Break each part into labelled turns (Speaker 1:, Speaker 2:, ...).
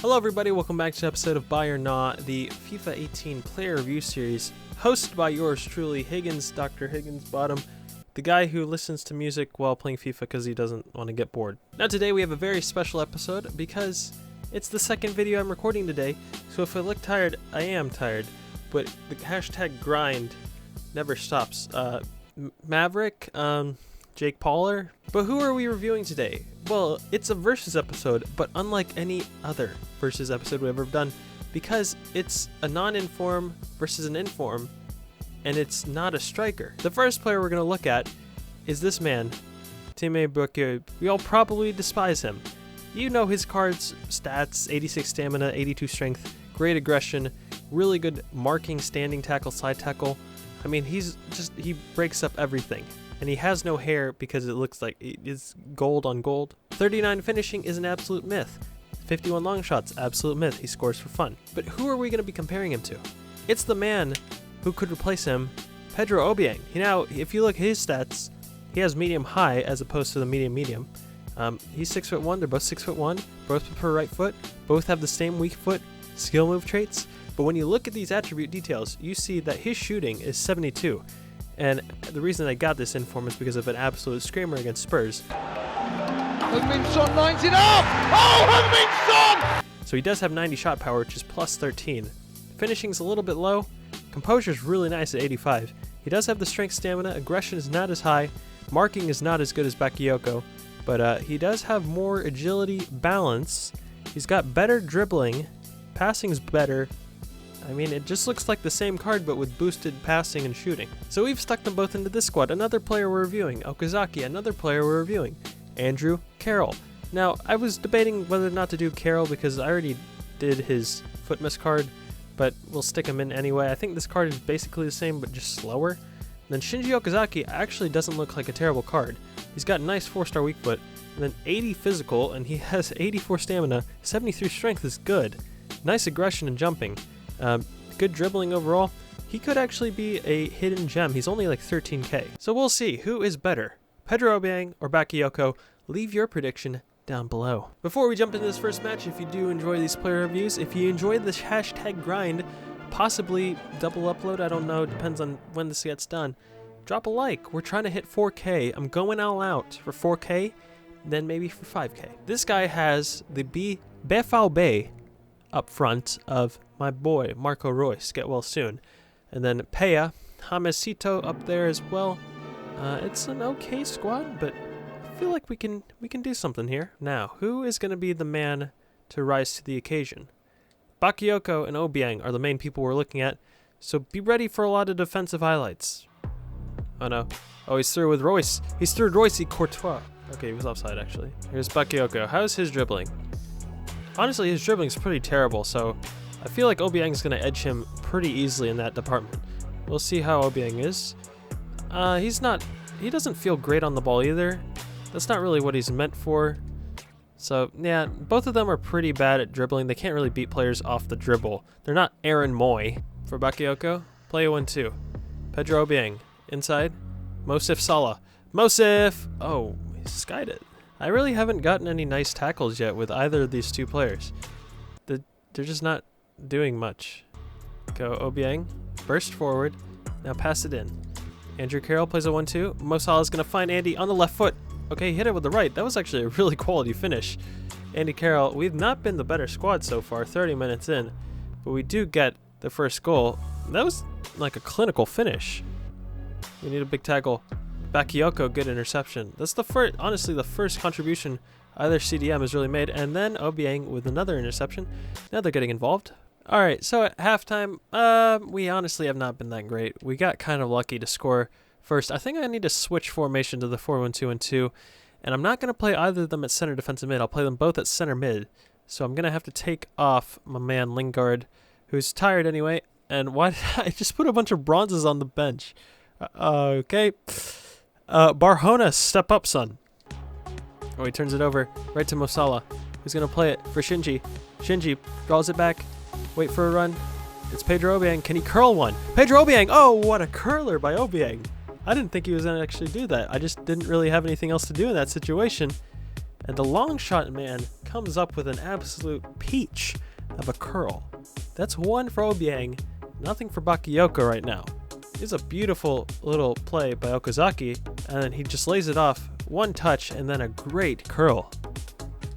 Speaker 1: Hello everybody, welcome back to an episode of Buy or Not, the FIFA 18 player review series, hosted by yours truly, Higgins, Dr. Higgins Bottom, the guy who listens to music while playing FIFA because he doesn't want to get bored. Now today we have a very special episode because it's the second video I'm recording today, so if I look tired, I am tired, but the hashtag grind never stops. Maverick, Jake Pauler, but who are we reviewing today? Well, it's a versus episode, but unlike any other versus episode we've ever done, because it's a non-inform versus an inform, and it's not a striker. The first player we're going to look at is this man, Bakayoko. We all probably despise him. You know his cards, stats, 86 stamina, 82 strength, great aggression, really good marking, standing tackle, side tackle. I mean, he breaks up everything. And he has no hair because it looks like it's gold on gold. 39 finishing is an absolute myth. 51 long shots, absolute myth. He scores for fun. But who are we going to be comparing him to? It's the man who could replace him, Pedro Obiang. Now, if you look at his stats, he has medium high as opposed to the medium. He's 6'1". They're both 6'1". Both prefer right foot. Both have the same weak foot skill move traits. But when you look at these attribute details, you see that his shooting is 72. And the reason I got this inform is because of an absolute screamer against Spurs.
Speaker 2: Heung-min-son lines it up! Oh, Heung-min-son!
Speaker 1: So he does have 90 shot power, which is plus 13. Finishing's a little bit low. Composure's really nice at 85. He does have the strength, stamina. Aggression is not as high. Marking is not as good as Bakayoko. But he does have more agility, balance. He's got better dribbling. Passing's better. I mean, it just looks like the same card, but with boosted passing and shooting. So we've stuck them both into this squad. Another player we're reviewing, Okazaki. Another player we're reviewing, Andrew Carroll. Now, I was debating whether or not to do Carroll because I already did his foot miss card, but we'll stick him in anyway. I think this card is basically the same, but just slower. And then Shinji Okazaki actually doesn't look like a terrible card. He's got nice 4-star weak foot, and then 80 physical, and he has 84 stamina. 73 strength is good. Nice aggression and jumping. Good dribbling overall. He could actually be a hidden gem. He's only like 13k. So we'll see who is better, Pedro Obiang or Bakayoko. Leave your prediction down below. Before we jump into this first match, if you do enjoy these player reviews, if you enjoy this hashtag grind, possibly double upload, I don't know, depends on when this gets done, drop a like. We're trying to hit 4k. I'm going all out for 4k, then maybe for 5k. This guy has the BFAB up front of my boy Marco Reus, get well soon, and then Peya Hamesito up there as well. It's an okay squad, but I feel like we can do something here. Now, who is going to be the man to rise to the occasion? Bakayoko and Obiang are the main people we're looking at, so be ready for a lot of defensive highlights. Oh no! Oh, he's through with Reus. He's through Royce Courtois. Okay, he was offside actually. Here's Bakayoko. How's his dribbling? Honestly, his dribbling's pretty terrible, so I feel like Obiang's going to edge him pretty easily in that department. We'll see how Obiang is. He doesn't feel great on the ball either. That's not really what he's meant for. So, yeah, both of them are pretty bad at dribbling. They can't really beat players off the dribble. They're not Aaron Moy. For Bakayoko, play a 1-2. Pedro Obiang, inside. Mosif Salah. Mosif! Oh, he skied it. I really haven't gotten any nice tackles yet with either of these two players. They're just not doing much. Go Obiang, burst forward, now pass it in. Andrew Carroll plays a 1-2. Mo Salah's going to find Andy on the left foot. Okay, he hit it with the right. That was actually a really quality finish. Andy Carroll, we've not been the better squad so far, 30 minutes in, but we do get the first goal. That was like a clinical finish. We need a big tackle. Bakayoko, good interception. That's honestly the first contribution either CDM has really made, and then Obiang with another interception. Now they're getting involved. Alright, so at halftime, we honestly have not been that great. We got kind of lucky to score first. I think I need to switch formation to the 4-1-2-1-2, and I'm not going to play either of them at center defensive mid. I'll play them both at center mid. So I'm going to have to take off my man Lingard, who's tired anyway, and why did I just put a bunch of bronzes on the bench? Okay. Barjona, step up, son. Oh, he turns it over right to Mo Salah, who's going to play it for Shinji. Shinji draws it back. Wait for a run. It's Pedro Obiang. Can he curl one? Pedro Obiang! Oh, what a curler by Obiang. I didn't think he was going to actually do that. I just didn't really have anything else to do in that situation. And the long shot man comes up with an absolute peach of a curl. That's 1 for Obiang, nothing for Bakayoko right now. It's a beautiful little play by Okazaki, and he just lays it off, 1 touch, and then a great curl.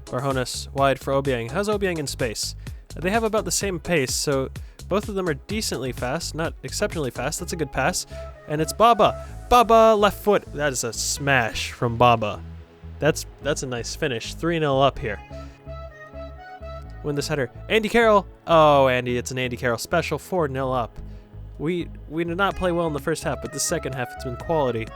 Speaker 1: Barjonas wide for Obiang. How's Obiang in space? They have about the same pace, so both of them are decently fast, not exceptionally fast. That's a good pass. And it's Baba. Baba, left foot. That is a smash from Baba. That's a nice finish. 3-0 up here. Win this header. Andy Carroll. Oh, Andy, it's an Andy Carroll special. 4-0 up. We did not play well in the first half, but the second half it's been quality.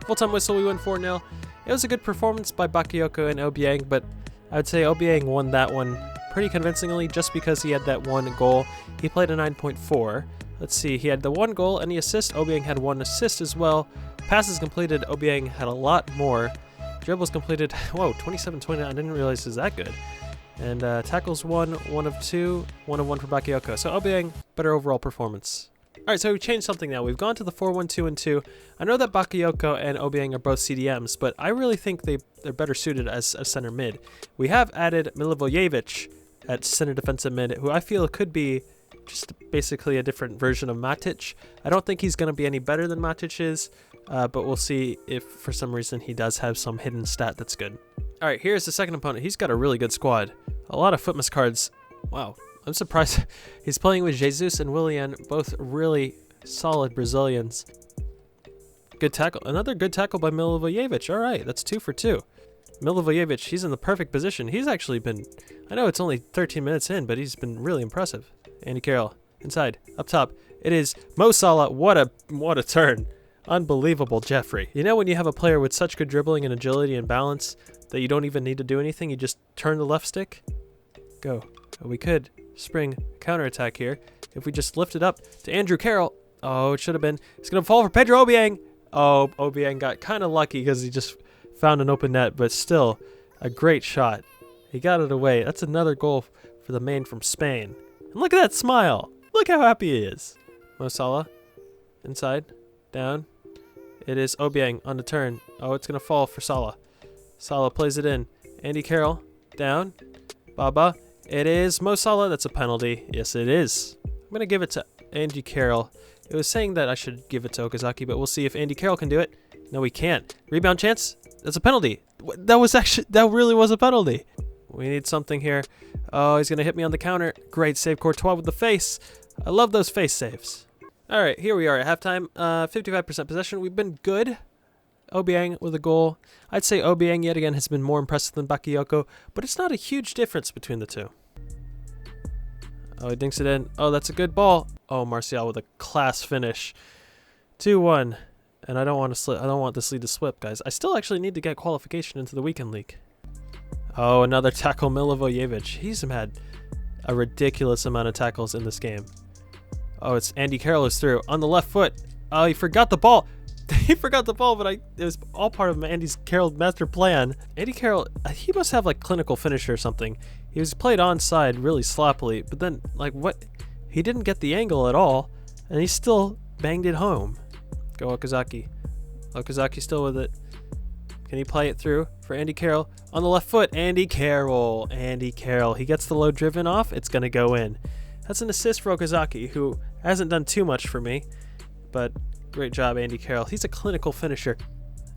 Speaker 1: Full-time whistle, we win 4-0. It was a good performance by Bakayoko and Obiang, but I would say Obiang won that one pretty convincingly just because he had that 1 goal. He played a 9.4. Let's see, he had the 1 goal and the assist. Obiang had 1 assist as well. Passes completed, Obiang had a lot more. Dribbles completed, whoa, 27-29, I didn't realize it was that good. And tackles 1 of 2, 1 of 1 for Bakayoko. So Obiang, better overall performance. Alright, so we've changed something now. We've gone to the 4-1-2-2. I know that Bakayoko and Obiang are both CDMs, but I really think they're better suited as a center mid. We have added Milivojevic at center defensive mid, who I feel could be just basically a different version of Matic. I don't think he's going to be any better than Matic is, but we'll see if for some reason he does have some hidden stat that's good. Alright, here's the second opponent. He's got a really good squad. A lot of Footmas cards. Wow. I'm surprised. He's playing with Jesus and Willian, both really solid Brazilians. Good tackle. Another good tackle by Milivojevic. All right, that's 2 for 2. Milivojevic, he's in the perfect position. He's actually been, I know it's only 13 minutes in, but he's been really impressive. Andy Carroll, inside, up top. It is Mo Salah. What a turn. Unbelievable, Jeffrey. You know when you have a player with such good dribbling and agility and balance that you don't even need to do anything, you just turn the left stick? Go. We could spring counterattack here if we just lift it up to Andrew Carroll. Oh, it should have been. It's going to fall for Pedro Obiang. Oh, Obiang got kind of lucky because he just found an open net, but still a great shot. He got it away. That's another goal for the man from Spain. And look at that smile. Look how happy he is. Mo Salah, inside, down. It is Obiang on the turn. Oh, it's going to fall for Salah. Salah plays it in. Andy Carroll, down. Baba. It is Mo Salah. That's a penalty. Yes, it is. I'm going to give it to Andy Carroll. It was saying that I should give it to Okazaki, but we'll see if Andy Carroll can do it. No, he can't. Rebound chance. That's a penalty. That really was a penalty. We need something here. Oh, he's going to hit me on the counter. Great save, Courtois with the face. I love those face saves. All right, here we are at halftime. 55% possession. We've been good. Obiang with a goal. I'd say Obiang yet again has been more impressive than Bakayoko, but it's not a huge difference between the two. Oh, he dinks it in. Oh, that's a good ball. Oh, Martial with a class finish. 2-1. And I don't want to slip. I don't want this lead to slip, guys. I still actually need to get qualification into the weekend league. Oh, another tackle, Milivojevic. He's had a ridiculous amount of tackles in this game. Oh, it's Andy Carroll is through on the left foot. Oh, he forgot the ball. He forgot the ball, but it was all part of Andy Carroll's master plan. Andy Carroll, he must have like clinical finisher or something. He was played onside really sloppily, but then like what? He didn't get the angle at all, and he still banged it home. Go Okazaki. Okazaki still with it. Can he play it through for Andy Carroll on the left foot? Andy Carroll. Andy Carroll. He gets the low driven off. It's gonna go in. That's an assist for Okazaki, who hasn't done too much for me, but. Great job, Andy Carroll. He's a clinical finisher.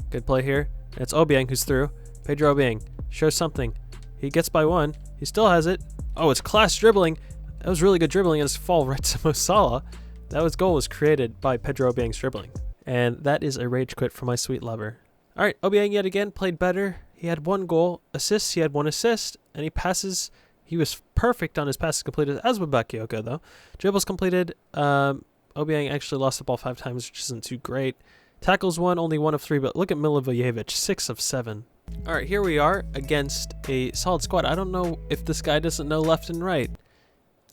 Speaker 1: Good play here. And it's Obiang who's through. Pedro Obiang shows something. He gets by one. He still has it. Oh, it's class dribbling. That was really good dribbling, and it's fall right to Mo Salah. That goal was created by Pedro Obiang's dribbling. And that is a rage quit for my sweet lover. All right, Obiang yet again played better. He had 1 goal. Assists, he had 1 assist. And he passes. He was perfect on his passes completed, as with Bakayoko, though. Dribbles completed. Obiang actually lost the ball 5 times, which isn't too great. Tackles 1, only 1 of 3, but look at Milivojevic, 6 of 7. All right, here we are against a solid squad. I don't know if this guy doesn't know left and right.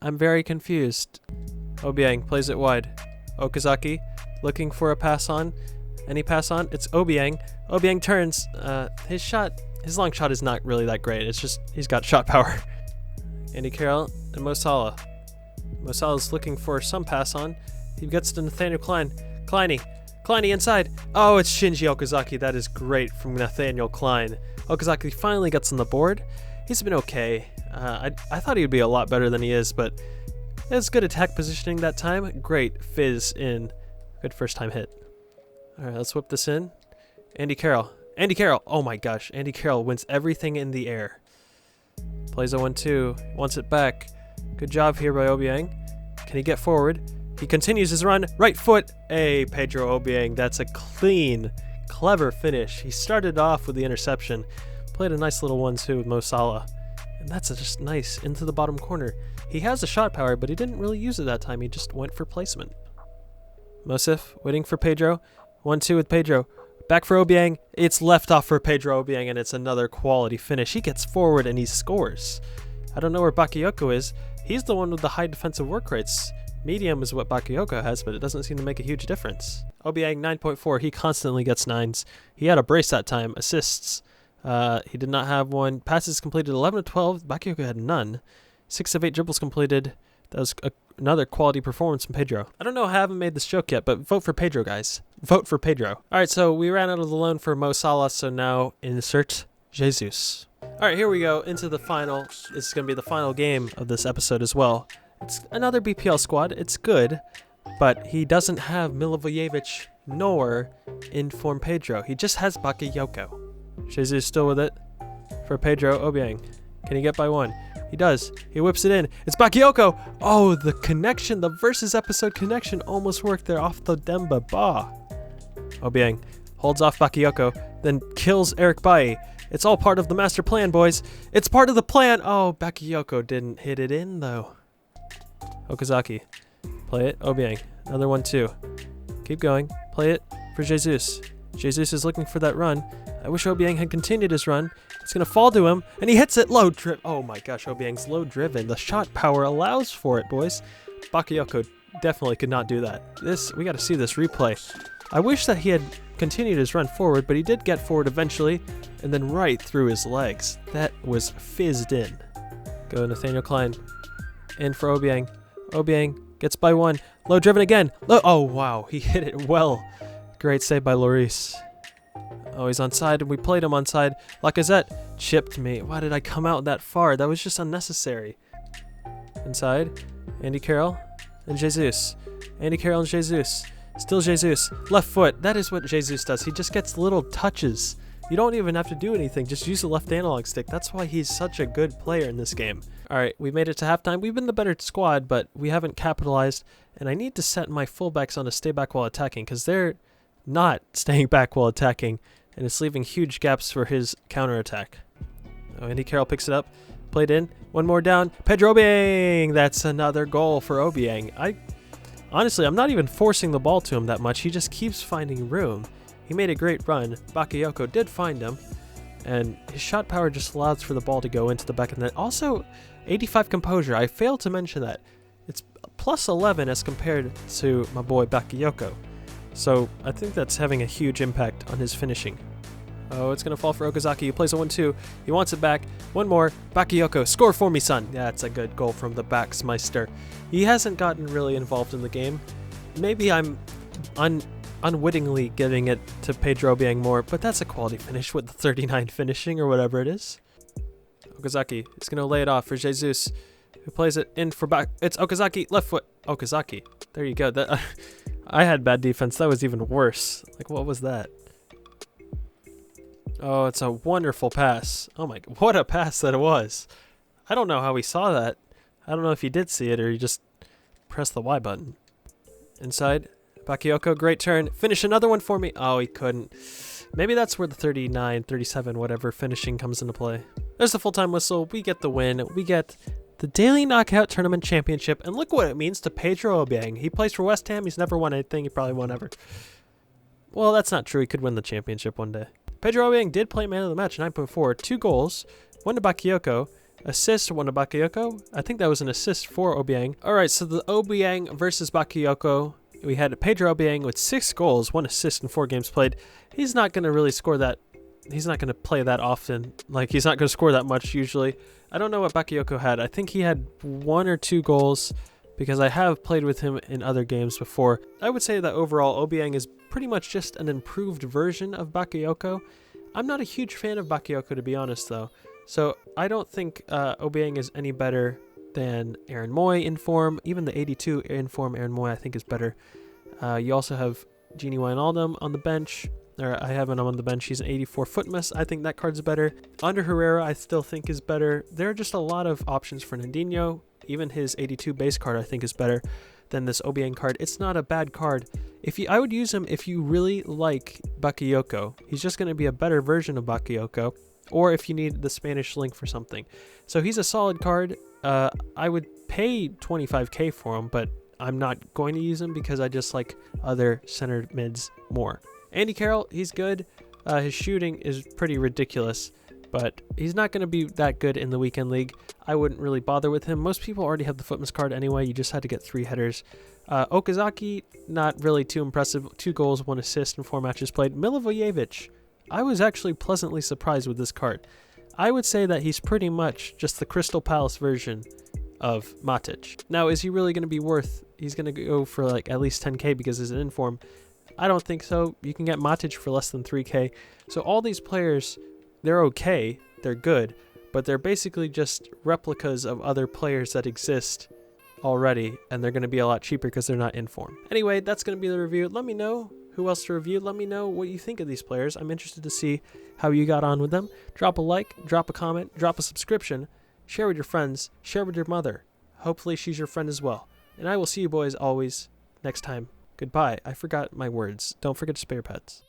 Speaker 1: I'm very confused. Obiang plays it wide. Okazaki looking for a pass on. Any pass on? It's Obiang. Obiang turns. His long shot is not really that great. It's just he's got shot power. Andy Carroll and Mo Salah. Mo Salah's looking for some pass on. He gets to Nathaniel Klein. Kleiny. Kleiny inside. Oh, it's Shinji Okazaki. That is great from Nathaniel Klein. Okazaki finally gets on the board. He's been okay. I thought he would be a lot better than he is, but it was good attack positioning that time. Great fizz in. Good first time hit. All right, let's whip this in. Andy Carroll. Andy Carroll. Oh my gosh. Andy Carroll wins everything in the air. Plays a 1-2. Wants it back. Good job here by Obiang. Can he get forward? He continues his run. Right foot. Hey, Pedro Obiang. That's a clean, clever finish. He started off with the interception. Played a nice little 1-2 with Mo Salah. And that's just nice into the bottom corner. He has a shot power, but he didn't really use it that time. He just went for placement. Mosif waiting for Pedro. 1-2 with Pedro. Back for Obiang. It's left off for Pedro Obiang, and it's another quality finish. He gets forward and he scores. I don't know where Bakayoko is. He's the one with the high defensive work rates. Medium is what Bakayoko has, but it doesn't seem to make a huge difference. Obiang 9.4. He constantly gets 9s. He had a brace that time. Assists. He did not have one. Passes completed 11 of 12. Bakayoko had none. 6 of 8 dribbles completed. That was another quality performance from Pedro. I don't know how I haven't made this joke yet, but vote for Pedro, guys. Vote for Pedro. All right, so we ran out of the loan for Mo Salah, so now insert Jesus. All right, here we go into the final. This is going to be the final game of this episode as well. It's another BPL squad. It's good, but he doesn't have Milivojevic nor Inform Pedro. He just has Bakayoko. Jesus still with it for Pedro Obiang. Can he get by one? He does. He whips it in. It's Bakayoko. Oh, the connection, the versus episode connection almost worked there off the Demba Ba. Obiang holds off Bakayoko, then kills Eric Bailly. It's all part of the master plan, boys. It's part of the plan. Oh, Bakayoko didn't hit it in, though. Okazaki. Play it. Obiang. Another 1-2. Keep going. Play it for Jesus. Jesus is looking for that run. I wish Obiang had continued his run. It's going to fall to him, and he hits it low driven. Oh my gosh, Obiang's low driven. The shot power allows for it, boys. Bakayoko definitely could not do that. We got to see this replay. I wish that he had continued his run forward, but he did get forward eventually, and then right through his legs. That was fizzed in. Go Nathaniel Klein. In for Obiang. Obiang gets by one. Low driven again. Oh wow, he hit it well. Great save by Lloris. Oh, he's onside, and we played him onside. Lacazette chipped me. Why did I come out that far? That was just unnecessary. Inside, Andy Carroll and Jesus. Andy Carroll and Jesus. Still Jesus. Left foot. That is what Jesus does. He just gets little touches. You don't even have to do anything. Just use the left analog stick. That's why he's such a good player in this game. All right, we made it to halftime. We've been the better squad, but we haven't capitalized. And I need to set my fullbacks on to stay back while attacking, because they're not staying back while attacking, and it's leaving huge gaps for his counterattack. Oh, Andy Carroll picks it up. Played in. One more down. Pedro Obiang! That's another goal for Obiang. Honestly, I'm not even forcing the ball to him that much. He just keeps finding room. He made a great run. Bakayoko did find him, and his shot power just allows for the ball to go into the back of the net. Also, 85 composure. I failed to mention that. It's plus 11 as compared to my boy Bakayoko. So I think that's having a huge impact on his finishing. Oh, it's going to fall for Okazaki. He plays a 1-2. He wants it back. One more. Bakayoko, score for me, son. Yeah, it's a good goal from the Baxmeister. He hasn't gotten really involved in the game. Maybe I'm unwittingly giving it to Pedro Obiang more, but that's a quality finish with the 39 finishing or whatever it is. Okazaki is going to lay it off for Jesus, who plays it in for back. It's Okazaki, left foot. Okazaki. There you go. That I had bad defense. That was even worse. Like, what was that? Oh, it's a wonderful pass. Oh my, what a pass that it was. I don't know how he saw that. I don't know if he did see it or he just pressed the Y button. Inside, Bakayoko, great turn. Finish another one for me. Oh, he couldn't. Maybe that's where the 39, 37, whatever finishing comes into play. There's the full-time whistle. We get the win. We get the Daily Knockout Tournament Championship. And look what it means to Pedro Obiang. He plays for West Ham. He's never won anything. He probably won't ever. Well, that's not true. He could win the championship one day. Pedro Obiang did play man of the match, 9.4. 2 goals, 1 to Bakayoko. Assist, 1 to Bakayoko. I think that was an assist for Obiang. All right, so the Obiang versus Bakayoko. We had Pedro Obiang with 6 goals, 1 assist in 4 games played. He's not going to really score that. He's not going to play that often. Like, he's not going to score that much usually. I don't know what Bakayoko had. I think he had 1 or 2 goals, because I have played with him in other games before. I would say that overall Obiang is pretty much just an improved version of Bakayoko. I'm not a huge fan of Bakayoko, to be honest, though. So I don't think Obiang is any better than Aaron Moy in form. Even the 82 in form Aaron Moy I think is better. You also have Genie Wijnaldum on the bench. Or I have him on the bench. He's an 84 Footmas. I think that card's better. Under Herrera I still think is better. There are just a lot of options for Nandinho. Even his 82 base card I think is better than this Obiang card. It's not a bad card. I would use him if you really like Bakayoko. He's just going to be a better version of Bakayoko. Or if you need the Spanish link for something. So he's a solid card. I would pay 25k for him, but I'm not going to use him because I just like other center mids more. Andy Carroll, he's good. His shooting is pretty ridiculous, but he's not going to be that good in the weekend league. I wouldn't really bother with him. Most people already have the Footmas card anyway. You just had to get 3 headers. Okazaki, not really too impressive. 2 goals, 1 assist in 4 matches played. Milivojevic, I was actually pleasantly surprised with this card. I would say that he's pretty much just the Crystal Palace version of Matic. Now, is he really going to be worth? He's going to go for like at least 10k because he's an inform. I don't think so. You can get Matic for less than 3k. So all these players, they're okay, they're good, but they're basically just replicas of other players that exist already, and they're going to be a lot cheaper because they're not in form. Anyway, that's going to be the review. Let me know who else to review. Let me know what you think of these players. I'm interested to see how you got on with them. Drop a like, drop a comment, drop a subscription, share with your friends, share with your mother. Hopefully she's your friend as well. And I will see you boys always next time. Goodbye. I forgot my words. Don't forget to spay your pets.